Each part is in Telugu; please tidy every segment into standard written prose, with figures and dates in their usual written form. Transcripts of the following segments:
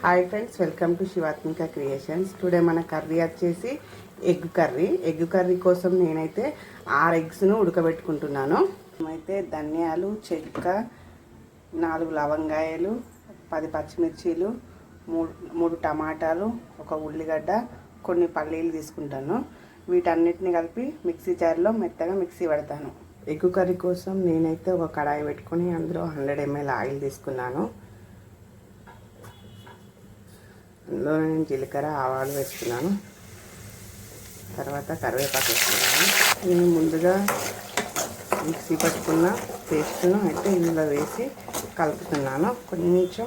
Hi friends, welcome to Shivathmika creations. Today మన కర్రీ వచ్చేసి ఎగ్ కర్రీ కోసం నేనైతే 6 ఎగ్స్ను ఉడకబెట్టుకుంటున్నాను. అయితే ధనియాలు, చెక్క, 4 లవంగాయలు, 10 పచ్చిమిర్చీలు, 3 టమాటాలు, 1 ఉల్లిగడ్డ, కొన్ని పల్లీలు తీసుకుంటాను. వీటన్నిటిని కలిపి మిక్సీ జార్లో మెత్తగా మిక్సీ పెడతాను. ఎగ్ కర్రీ కోసం నేనైతే ఒక కడాయి పెట్టుకొని అందులో 100 ml ఆయిల్ తీసుకున్నాను. అందులో నేను జీలకర్ర, ఆవాలు వేసుకున్నాను. తర్వాత కరివేపాకు వేసుకున్నాను. నేను ముందుగా మిక్సీ పట్టుకున్న పేస్ట్ను అయితే ఇందులో వేసి కలుపుతున్నాను. కొంచెం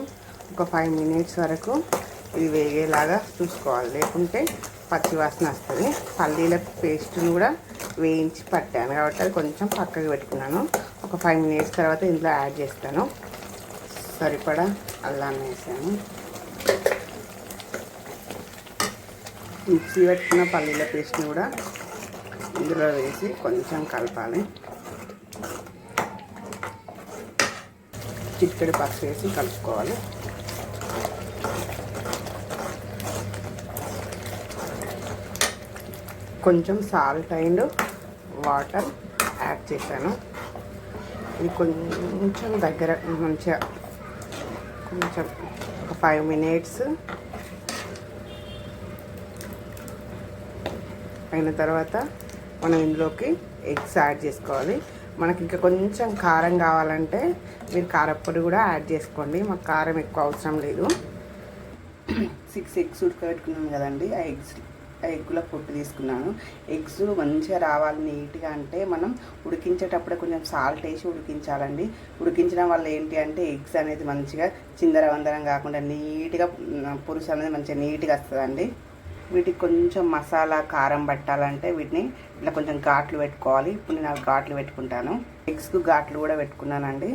ఒక 5 minutes వరకు ఇది వేగేలాగా చూసుకోవాలి, లేకుంటే పచ్చి వాసన వస్తుంది. పల్లీల పేస్ట్ను కూడా వేయించి పట్టాను కాబట్టి అది కొంచెం పక్కకు పెట్టుకున్నాను. ఒక 5 minutes తర్వాత ఇందులో యాడ్ చేస్తాను. సరిపడా అల్లాన్ని వేసాను. మిక్సీ పెట్టుకున్న పల్లీల పేస్ట్ని కూడా ఇందులో వేసి కొంచెం కలపాలి. చిటికెడు పసుపు వేసి కలుపుకోవాలి. కొంచెం సాల్ట్ అండ్ వాటర్ యాడ్ చేశాను. ఇది కొంచెం దగ్గర మంచిగా కొంచెం ఒక 5 minutes అయిన తర్వాత మనం ఇందులోకి ఎగ్స్ యాడ్ చేసుకోవాలి. మనకి ఇంకా కొంచెం కారం కావాలంటే మీరు కారప్పొడి కూడా యాడ్ చేసుకోండి. మాకు కారం ఎక్కువ అవసరం లేదు. 6 ఎగ్స్ ఉడకబెట్టుకున్నాం కదండి. ఆ ఎగ్గుల పొట్టు తీసుకున్నాను. ఎగ్స్ మంచిగా రావాలి నీట్గా అంటే మనం ఉడికించేటప్పుడే కొంచెం సాల్ట్ వేసి ఉడికించాలండి. ఉడికించడం వల్ల ఏంటి అంటే ఎగ్స్ అనేది మంచిగా చిందరవందరం కాకుండా నీట్గా పులుసు అనేది మంచిగా నీట్గా వస్తుందండి. వీటికి కొంచెం మసాలా కారం పట్టాలంటే వీటిని ఇట్లా కొంచెం ఘాట్లు పెట్టుకోవాలి. ఇప్పుడు నేను ఘాట్లు పెట్టుకుంటాను. ఎగ్స్కు ఘాట్లు కూడా పెట్టుకున్నానండి.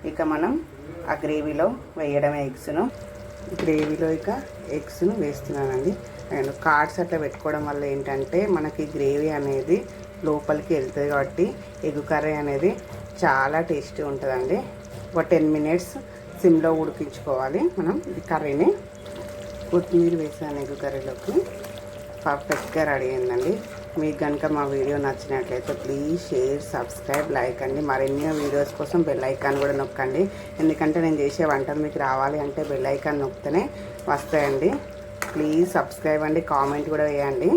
ఇక మనం ఆ గ్రేవీలో వేయడమే ఎగ్స్ను. గ్రేవీలో ఇక ఎగ్స్ను వేస్తున్నానండి. అండ్ కార్డ్స్ అట్లా పెట్టుకోవడం వల్ల ఏంటంటే మనకి గ్రేవీ అనేది లోపలికి వెళ్తుంది కాబట్టి ఎగ్ కర్రీ అనేది చాలా టేస్టీ ఉంటుందండి. ఒక 10 minutes సిమ్లో ఉడికించుకోవాలి మనం ఈ కర్రీని. కొత్తిమీర వేసాను ఎగ్ కర్రీలోకి. పర్ఫెక్ట్గా రెడీ అయిందండి. మీకు కనుక మా వీడియో నచ్చినట్లయితే ప్లీజ్ షేర్, సబ్స్క్రైబ్, లైక్ అండి. మరిన్ని వీడియోస్ కోసం బెల్ ఐకాన్ కూడా నొక్కండి. ఎందుకంటే నేను చేసే వంటలు మీకు రావాలి అంటే బెల్ ఐకాన్ నొక్కితేనే వస్తాయండి. ప్లీజ్ సబ్స్క్రైబ్ అండి, కామెంట్ కూడా వేయండి.